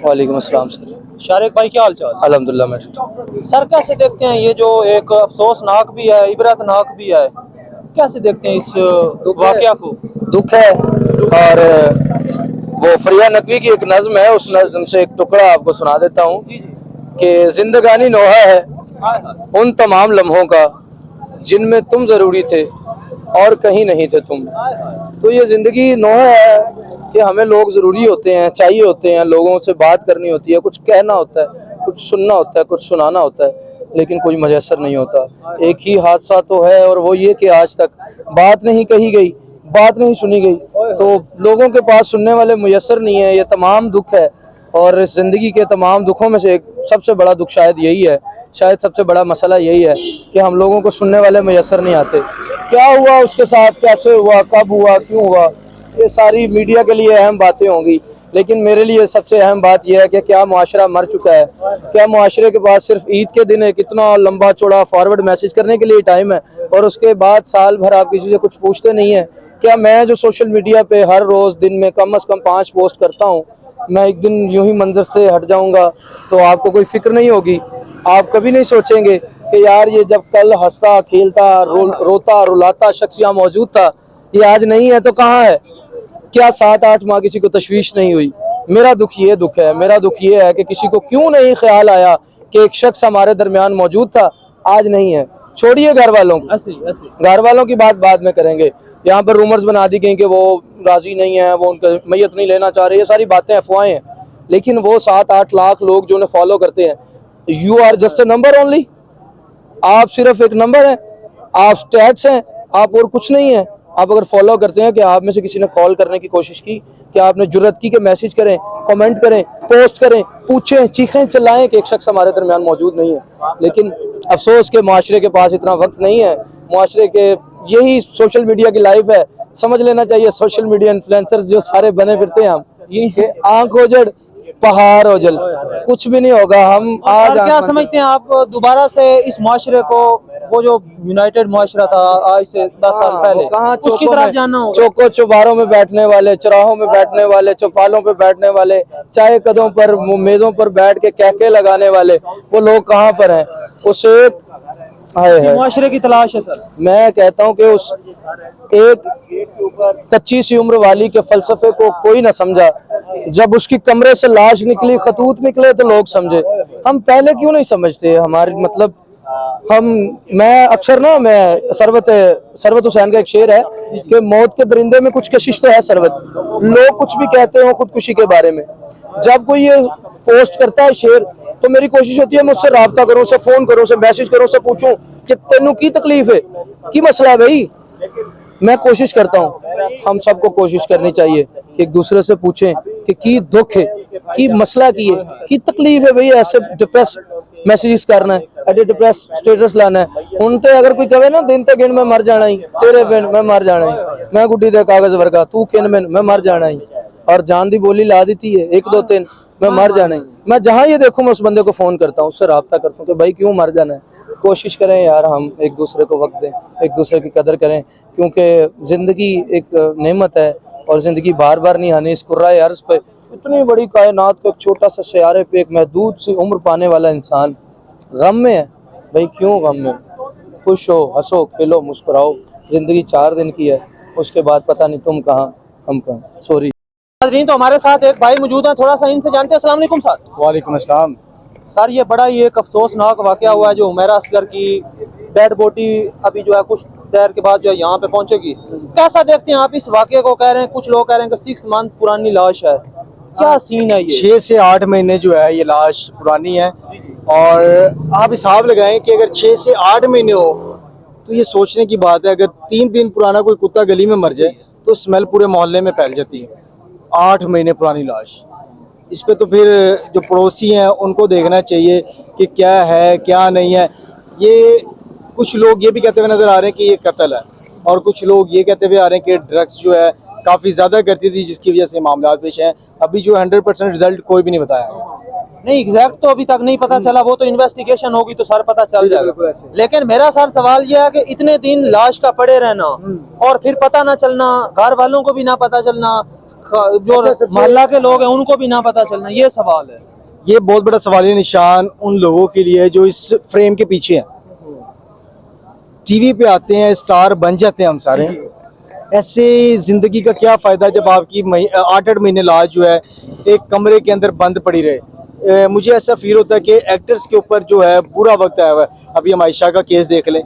वालेकुम अस्सलाम सर। शारिक भाई क्या हाल चाल? अल्हम्दुलिल्लाह मैं ठीक। सर कैसे देखते हैं ये जो एक अफसोसनाक भी है, इबरतनाक भी है, कैसे देखते हैं इस वाकया को? दुख है। और वो फरिया नकवी की एक नज्म है, उस नज्म से एक टुकड़ा आपको सुना देता हूँ कि जिंदगानी नोहा है उन तमाम लम्हों का जिनमें तुम ज़रूरी थे और कहीं नहीं थे तुम। तो ये ज़िंदगी नोहा है कि हमें लोग ज़रूरी होते हैं, चाहिए होते हैं, लोगों से बात करनी होती है, कुछ कहना होता है, कुछ सुनना होता है, कुछ सुनाना होता है, लेकिन कोई मुयस्सर नहीं होता। एक ही हादसा तो है और वो ये कि आज तक बात नहीं कही गई, बात नहीं सुनी गई, तो लोगों के पास सुनने वाले मुयस्सर नहीं है। ये तमाम दुख है और इस ज़िंदगी के तमाम दुखों में से एक सबसे बड़ा दुख शायद यही है, शायद सबसे बड़ा मसला यही है कि हम लोगों को सुनने वाले मुयस्सर नहीं आते। क्या हुआ उसके साथ, कैसे हुआ, कब हुआ, क्यों हुआ, ये सारी मीडिया के लिए अहम बातें होंगी, लेकिन मेरे लिए सबसे अहम बात यह है कि क्या मुआशरा मर चुका है? क्या मुआशरे के पास सिर्फ ईद के दिन एक इतना लंबा चौड़ा फॉरवर्ड मैसेज करने के लिए टाइम है और उसके बाद साल भर आप किसी से कुछ पूछते नहीं है? क्या मैं जो सोशल मीडिया पे हर रोज़ दिन में कम से कम 5 पोस्ट करता हूँ, मैं एक दिन यूं ही मंजर से हट जाऊंगा तो आपको कोई फिक्र नहीं होगी? आप कभी नहीं सोचेंगे कि यार ये जब कल हंसता खेलता रोता रुलाता शख्स यहाँ मौजूद था, ये आज नहीं है तो कहाँ है? क्या 7-8 माह किसी को तशवीश नहीं हुई? मेरा दुख है, मेरा दुख ये है कि किसी को क्यों नहीं ख्याल आया कि एक शख्स हमारे दरमियान मौजूद था, आज नहीं है। छोड़िए घर वालों की, घर वालों की बात बाद में करेंगे। यहाँ पर रूमर्स बना दी गई कि वो राजी नहीं है, वो उनका मैयत नहीं लेना चाह रहे, ये सारी बातें अफवाहें हैं। लेकिन वो 7-8 लाख लोग जो उन्हें फॉलो करते हैं, you are just a number only. आप सिर्फ एक नंबर है, आप स्टैट्स हैं, आप और कुछ नहीं है। आप अगर फॉलो करते हैं कि आप में से किसी ने कॉल करने की कोशिश की, कि आपने जुर्रत की कि मैसेज करें, कमेंट करें, पोस्ट करें, पूछें, चीखें चिल्लाएं कि एक शख्स हमारे दरमियान मौजूद नहीं है। लेकिन अफसोस के माशरे के पास इतना वक्त नहीं है। माशरे के यही सोशल मीडिया की लाइफ है। समझ लेना चाहिए सोशल मीडिया इन्फ्लुएंसर्स जो सारे बने फिरते हैं हम, ये आंख ओजड़ पहाड़ ओझल, कुछ भी नहीं होगा। हम आज क्या समझते हैं आप दोबारा से इस माशरे को, वो जो यूनाइटेड माशरा था आज से 10 साल पहले, उसकी तरफ जाना होगा? चौको चौबारों में बैठने वाले, चौराहों में बैठने वाले, चौपालों पे बैठने वाले, चाय कदों पर मेजों पर बैठ के कहके लगाने वाले, वो लोग कहाँ पर हैं? उस एक माशरे की तलाश है सर। मैं कहता हूँ कि उस एक कच्ची सी उम्र वाली के फलसफे को कोई ना समझा। जब उसकी कमरे से लाश निकली, खतूत निकले, तो लोग समझे। हम पहले क्यों नहीं समझते? हमारे मतलब मैं अक्सर ना, मैं सरवत हुसैन का एक शेर है कि मौत के दरिंदे में कुछ कशिश तो है सरवत। लोग कुछ भी कहते हो खुदकुशी के बारे में, जब कोई ये पोस्ट करता है शेर, तो मेरी कोशिश होती है मैं उससे राब्ता करूं, उससे फोन करूं, उससे मैसेज करूं, उससे पूछूं कि तेनू की तकलीफ है, की मसला है भाई। मैं कोशिश करता हूं, हम सबको कोशिश करनी चाहिए कि एक दूसरे से पूछें कि की दुख है, की मसला की है, की तकलीफ है भाई। ऐसे डिप्रेस मैसेजेस करना है, ऐसे डिप्रेस स्टेटस लाना है। उनते अगर कोई कहे ना दिन ते गिन मैं मर जाना ही, तेरे बिन मैं मर जाना ही, मैं गुड्डी दे कागज वर्गा, तू किन बिन मैं मर जाना ही, और जान दी बोली ला दी है 1 2 3 मैं मर जाना ही। मैं जहां ये देखूं मैं उस बंदे को फोन करता हूं, उससे राब्ता करता हूं कि भाई क्यों मर जाना है। कोशिश करें यार, हम एक दूसरे को वक्त दें, एक दूसरे की कदर करें, क्योंकि ज़िंदगी एक नेमत है और ज़िंदगी बार बार नहीं आनी। इस कुर्राए अर्ज़ पे इतनी बड़ी कायनात को एक छोटा सा सयारे पे एक महदूद सी उम्र पाने वाला इंसान गम में है। भाई क्यों गम में? खुश हो, हंसो, खेलो, मुस्कुराओ। ज़िंदगी 4 दिन की है, उसके बाद पता नहीं तुम कहाँ हम कहाँ। सॉरी। तो हमारे साथ एक भाई मौजूद है, थोड़ा सा इनसे जानते हैं। अस्सलाम वालेकुम सर। वालेकुम अस्सलाम। सर ये बड़ा ही एक अफसोसनाक वाकया हुआ है जो हुमैरा असगर की डेड बॉडी अभी जो है कुछ देर के बाद जो है यहाँ पे पहुंचेगी। कैसा देखते हैं आप इस वाकये को? कह रहे हैं कुछ लोग कह रहे हैं कि 6 मंथ पुरानी लाश है, क्या सीन है ये? 6 से 8 महीने जो है ये लाश पुरानी है। और आप हिसाब लगाएं कि अगर 6 से 8 महीने हो तो ये सोचने की बात है, अगर 3 दिन पुराना कोई कुत्ता गली में मर जाए तो स्मेल पूरे मोहल्ले में फैल जाती है। 8 महीने पुरानी लाश, इस पे तो फिर जो पड़ोसी हैं उनको देखना चाहिए कि क्या है क्या नहीं है। ये कुछ लोग ये भी कहते हुए नज़र आ रहे हैं कि ये कत्ल है, और कुछ लोग ये कहते हुए आ रहे हैं कि ड्रग्स जो है काफ़ी ज़्यादा करती थी जिसकी वजह से मामला पेश हैं। अभी जो 100% रिजल्ट कोई भी नहीं बताया। नहीं, एग्जैक्ट तो अभी तक नहीं पता चला, वो तो इन्वेस्टिगेशन होगी तो सर पता चल जाएगा। लेकिन मेरा सर सवाल यह है कि इतने दिन लाश का पड़े रहना और फिर पता ना चलना, घर वालों को भी ना पता चलना, जो मोहल्ला के लोग हैं उनको भी ना पता चलना, ये सवाल है। ये बहुत बड़ा सवालिया निशान उन लोगों के लिए है जो इस फ्रेम के पीछे हैं। टीवी पे आते हैं, स्टार बन जाते हैं हम सारे। ऐसे जिंदगी का क्या फ़ायदा जब आपकी 8-8 महीने लाश जो है एक कमरे के अंदर बंद पड़ी रहे। मुझे ऐसा फील होता है कि एक्टर्स के ऊपर जो है बुरा वक्त आया हुआ है। अभी हम आयशा का केस देख लें,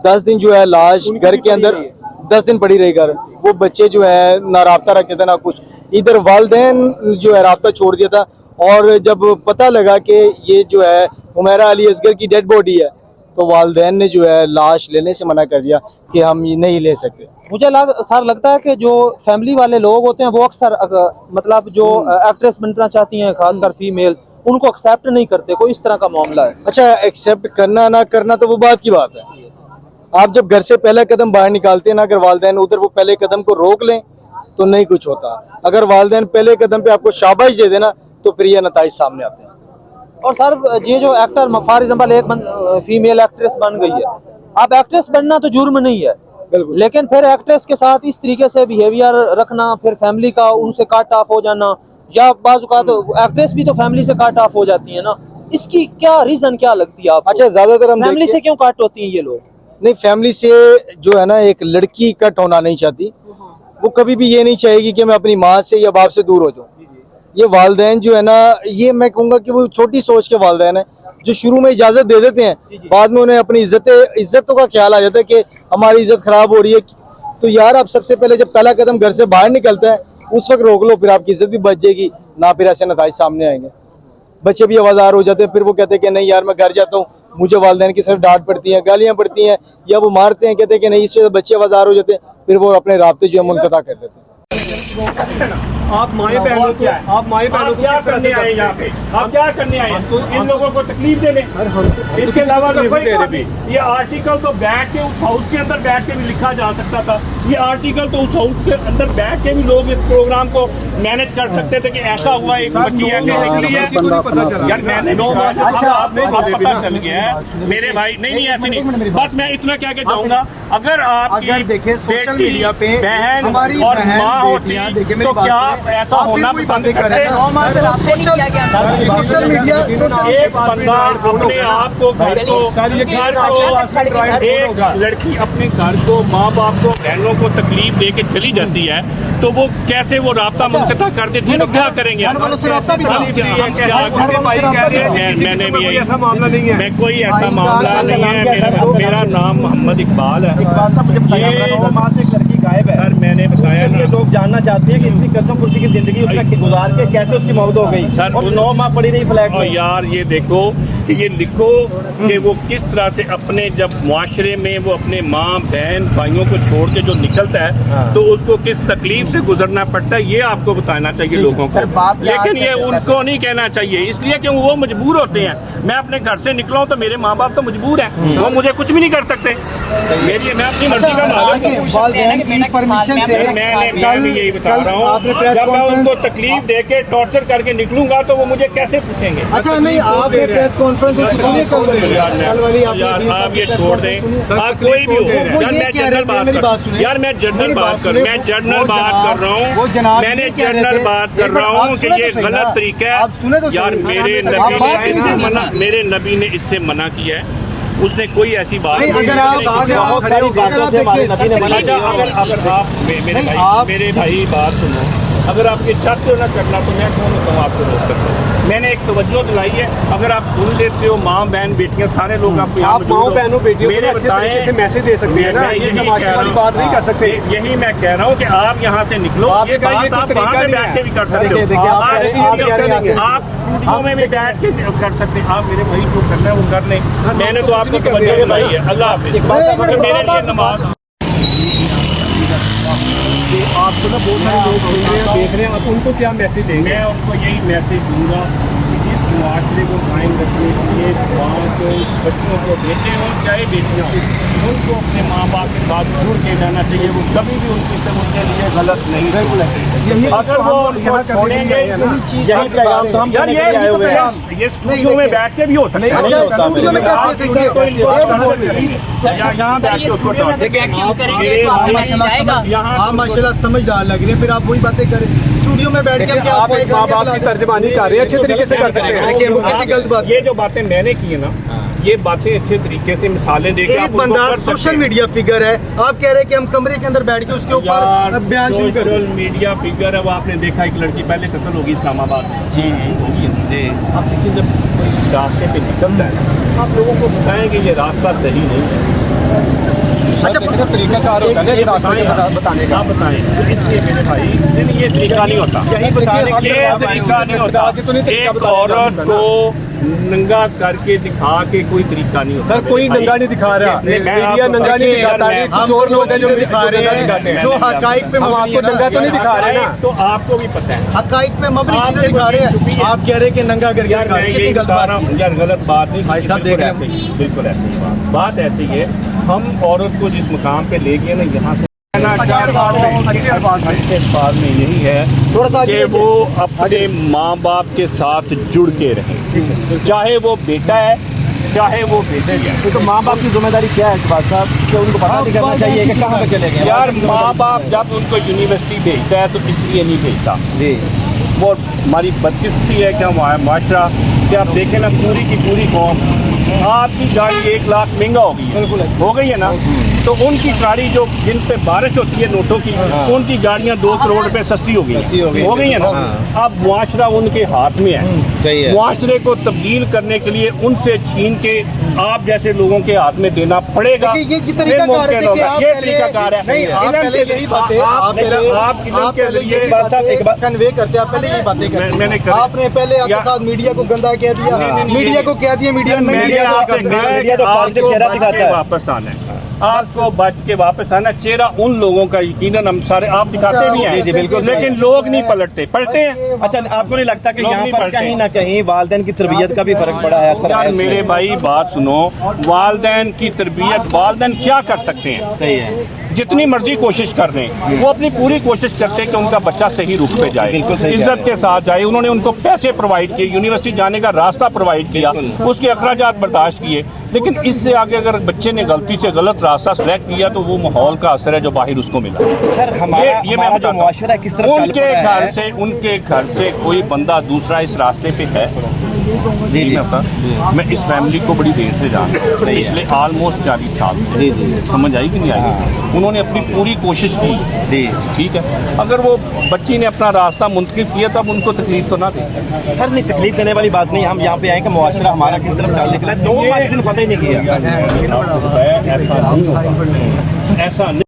10 दिन जो है लाश घर के अंदर 10 दिन पड़ी रही घर। वो बच्चे जो है ना राब्ता रखते थे ना कुछ। इधर वालदैन जो है राब्ता छोड़ दिया था, और जब पता लगा कि ये जो है हुमैरा अली असगर की डेड बॉडी है तो वालदैन ने जो है लाश लेने से मना कर दिया कि हम ये नहीं ले सकते। मुझे सर लगता है कि जो फैमिली वाले लोग होते हैं वो अक्सर मतलब जो एक्ट्रेस बनना चाहती हैं, खासकर फीमेल्स, उनको एक्सेप्ट नहीं करते। कोई इस तरह का मामला है? अच्छा, एक्सेप्ट करना ना करना तो वो बात की बात है। आप जब घर से पहला कदम बाहर निकालते हैं ना, अगर वालदैन उधर वो पहले कदम को रोक लें तो नहीं कुछ होता। अगर वालदैन पहले कदम पे आपको शाबाश दे देना तो फिर ये नताइज सामने आते हैं। और सर ये जो एक्टर फॉर एग्जाम्पल एक फीमेल एक्ट्रेस बन गई है, अब एक्ट्रेस बनना तो जुर्म नहीं है, लेकिन फिर एक्ट्रेस के साथ इस तरीके से बिहेवियर रखना, फिर फैमिली का उनसे कट ऑफ हो जाना, या बाज़ तो एक्ट्रेस भी तो फैमिली से कट ऑफ हो जाती है ना, इसकी क्या रीजन क्या लगती है आपको? अच्छा, ज्यादातर हम फैमिली से क्यों कट होती हैं ये लोग? नहीं, फैमिली से जो है ना एक लड़की कट होना नहीं चाहती। वो कभी भी ये नहीं चाहेगी कि मैं अपनी माँ से या बाप से दूर हो जाऊँ। ये वालदैन जो है ना, ये मैं कहूँगा कि वो छोटी सोच के वालदैन है जो शुरू में इजाज़त दे देते हैं, बाद में उन्हें अपनी इज्जतों का ख्याल आ जाता है कि हमारी इज्जत खराब हो रही है। तो यार आप सबसे पहले जब पहला कदम घर से बाहर निकलता है उस वक्त रोक लो, फिर आपकी इज्जत भी बच जाएगी ना, फिर ऐसे नताइज सामने आएंगे। बच्चे भी आवाज़ार हो जाते हैं, फिर वो कहते हैं कि नहीं यार मैं घर जाता हूँ, मुझे वालदैन की सिर्फ डांट पड़ती है, गालियाँ पड़ती हैं, या वो मारते हैं, कहते हैं कि नहीं, इस वजह से बच्चे आवाज़ार हो जाते हैं, फिर वो अपने राब्ते जो है मुनक़ता कर देते हैं। आप माए बहनों को किस तरह से आए यहाँ पे? आप क्या करने आए? इन लोगों को तकलीफ देने? इसके अलावा तो कोई काम नहीं। ये आर्टिकल तो बैठ के उस हाउस के अंदर बैठ के भी लिखा जा सकता था। ये आर्टिकल तो उस हाउस के अंदर बैठ के भी लोग इस प्रोग्राम को मैनेज कर सकते थे कि ऐसा हुआ, एक बच्ची ऐसे निकली है। यार मैंने पता चल गया है मेरे भाई। नहीं ऐसे नहीं, बस मैं इतना क्या चाहूंगा, अगर आपकी बेटी बहन और माँ होती तो क्या ऐसा होना पसंद करते? सोशल मीडिया एक बंदा अपने आप को घर को एक लड़की अपने घर को, माँ बाप को, बहनों को तकलीफ दे के चली जाती है तो वो कैसे वो राब्ता मुनक़ता कर देती है? तो क्या करेंगे? मैंने भी ऐसा मामला नहीं है, मैं कोई ऐसा मामला नहीं है। मेरा नाम मोहम्मद इकबाल है। गायब है सर, मैंने बताया ना, लोग जानना चाहते हैं कि इसकी कसम खुशी की जिंदगी उसने गुजार के कैसे उसकी मौत हो गई सर, और 9 माह पड़ी रही फ्लैट में। यार ये देखो कि ये लिखो कि वो किस तरह से अपने जब मुआशरे में वो अपने माँ बहन भाइयों को छोड़ के जो निकलता है तो उसको किस तकलीफ से गुजरना पड़ता है, ये आपको बताना चाहिए लोगों को। लेकिन ये उनको नहीं कहना चाहिए, इसलिए कि वो मजबूर होते हैं। मैं अपने घर से निकला हूँ तो मेरे माँ बाप तो मजबूर हैं, वो मुझे कुछ भी नहीं कर सकते। मैं अपनी मर्जी का मालिक हूँ। मैं भी यही बता रहा हूँ, जब मैं उनको तकलीफ दे के टॉर्चर करके निकलूंगा तो वो मुझे कैसे पूछेंगे? अच्छा नहीं, आपने प्रेस कॉन्फ्रेंस आप ये छोड़ दें, आप कोई भी हो। यार मैं जनरल बात कर रहा हूँ, यार मैं जनरल बात कर रहा हूँ, मैंने जनरल बात कर रहा हूँ कि ये गलत तरीका है। यार मेरे नबी ने इससे मना किया है, उसने कोई ऐसी बात नहीं। अगर आप मेरे भाई बात सुनो, अगर आप ये चाहते हो ना करना तो मैं कौन होता हूँ आपको रोक सकता हूँ? मैंने एक तवज्जो दिलाई है, अगर आप सुन लेते हो, माँ बहन बेटियाँ सारे लोग आपको आप माँ बहनों बेटियों मेरे बताएं मैसेज दे सकते हैं ना, ये बात नहीं कर सकते। यही मैं कह रहा हूँ कि आप यहाँ से निकलो, ये बात आप वहाँ पे बैठ के भी कर सकते हो, आप स्टूडियो में भी बैठ के कर सकते हैं। आप मेरे भाई जो करना है वो कर लें, मैंने तो आपको तवज्जो दिलाई है। अल्लाह हाफ़िज़। मेरे लिए नमाज आपको ना बहुत सारे लोग सुन रहे हैं, देख रहे हैं, आप उनको क्या मैसेज देंगे? मैं उनको यही मैसेज दूंगा कि इस मुआशरे को कायम रखने के लिए गाँव को बच्चों को बेटे हों चाहे बेटियाँ हों, उनको अपने माँ बाप के साथ जुड़ के जाना चाहिए। वो कभी भी उनकी से उनके लिए गलत नहीं है। अगर वो उनको छोड़ेंगे, यही पैगाम तो हम यार ये स्टूडियो में बैठ के भी हो सकता है। स्टूडियो में कैसे देखेंगे? यहाँ बैठ के उसको आप माशाल्लाह समझदार लग रहे हैं, फिर आप वही बातें करें स्टूडियो में बैठ के। हम क्या आप एक माँ बाप की तर्जमानी कर रहे हैं, अच्छे तरीके से कर सकते हैं। देखिए वो कितनी गलत बात है। ये जो बातें मैंने की है ना, ये बातें अच्छे तरीके से मिसालें देके एक बंदा सोशल मीडिया फिगर है, आप कह रहे हैं कि हम कमरे के अंदर बैठ के उसके ऊपर बयान शुरू करें। सोशल मीडिया फिगर है, वो आपने देखा एक लड़की पहले कत्ल होगी इस्लामाबाद में। जी होगी जी। आप देखिए जब कोई रास्ते पे निकलता है, आप लोगों को बताएं कि ये रास्ता सही नहीं है। अच्छा तरीकाकार होता है ना बताने का। आप बताएं तो इसलिए मेरे भाई नहीं, ये तरीका नहीं होता। यही बताने के लिए तरीका नहीं होता। एक औरत को नंगा करके दिखा के कोई तरीका नहीं होता। सर कोई नंगा नहीं दिखा रहा, मीडिया नंगा नहीं दिखाता है, कुछ और लोग हैं जो दिखा रहे हैं, जो हकाइक पे हम आपको नंगा तो नहीं दिखा रहे ना। तो आपको भी पता है हकाइक पे मबनी चीजें दिखा रहे हैं, आप कह रहे हैं कि नंगा करके यार मैं यही बता रहा हूँ यार, गलत बात नहीं। भाई साहब देख रहे हैं। बिल्कुल ऐसी बात ऐसी है। हम औरत को जिस मुकाम पे ले गए ना, यहाँ से बात में यही है थोड़ा सा कि वो अपने माँ बाप के साथ जुड़ के रहें, चाहे वो बेटा है चाहे वो बेटे है। तो माँ बाप की जिम्मेदारी क्या है इकबाल साहब, कि उनको पता नहीं करना चाहिए कि कहाँ पे चले गए? यार माँ बाप जब उनको यूनिवर्सिटी भेजता है तो इसलिए नहीं भेजता जी। वो हमारी बदकिस्मती है क्या माशरा कि आप देखें ना, पूरी की पूरी कौम, आपकी गाड़ी 1 लाख महंगा हो गई है, हो गई है ना, तो उनकी गाड़ी जो जिन पे बारिश होती है नोटों की, उनकी गाड़ियां 2 करोड़ रुपए सस्ती हो गई है ना। अब मुआशरा उनके हाथ में है, मुआशरे को तब्दील करने के लिए उनसे छीन के आप जैसे लोगों के हाथ में देना पड़ेगा। ये तरीकाकार है कि आप ये तरीकाकार है। नहीं, आप पहले यही बातें आप पहले यही बातें कन्वे करते हैं, आप पहले यही बातें करते हैं। आपने पहले आपके साथ मीडिया को गंदा कह दिया, मीडिया को कह दिया, मीडिया नहीं वापस आना है, आपको बच के वापस आना। चेहरा उन लोगों का यकीनन हम सारे आप दिखाते भी हैं, बिल्कुल, लेकिन लोग नहीं पलटते हैं। अच्छा, आपको नहीं लगता कि यहाँ पर कहीं ना कहीं वालिदैन की तरबियत का भी फर्क पड़ा है? यार मेरे भाई बात सुनो, वालिदैन की तरबियत, वालिदैन क्या कर सकते हैं? सही है, जितनी मर्जी कोशिश कर लें, वो अपनी पूरी कोशिश करते हैं कि उनका बच्चा सही रुख पे जाए, इज्जत के साथ जाए। उन्होंने उनको पैसे प्रोवाइड किए, यूनिवर्सिटी जाने का रास्ता प्रोवाइड किया, उसके अखराजात बर्दाश्त किए, लेकिन इससे आगे अगर बच्चे ने गलती से गलत रास्ता सेलेक्ट किया तो वो माहौल का असर है जो बाहर उसको मिला। सर ये मैं जो मुआशरा है किस तरफ उनके घर से कोई बंदा दूसरा इस रास्ते पे है। जी मैं इस फैमिली को बड़ी देर से जानता हूँ, पिछले ऑलमोस्ट 40 साल से। समझ आई कि नहीं आई? उन्होंने अपनी पूरी कोशिश की, ठीक है। अगर वो बच्ची ने अपना रास्ता मुंतखब किया तब उनको तकलीफ तो ना दे। सर नहीं, तकलीफ देने वाली बात नहीं, हम यहाँ पे आए कि मुआशरा हमारा किस तरफ चल निकला, 2 दिन पता ही नहीं किया। ऐसा नहीं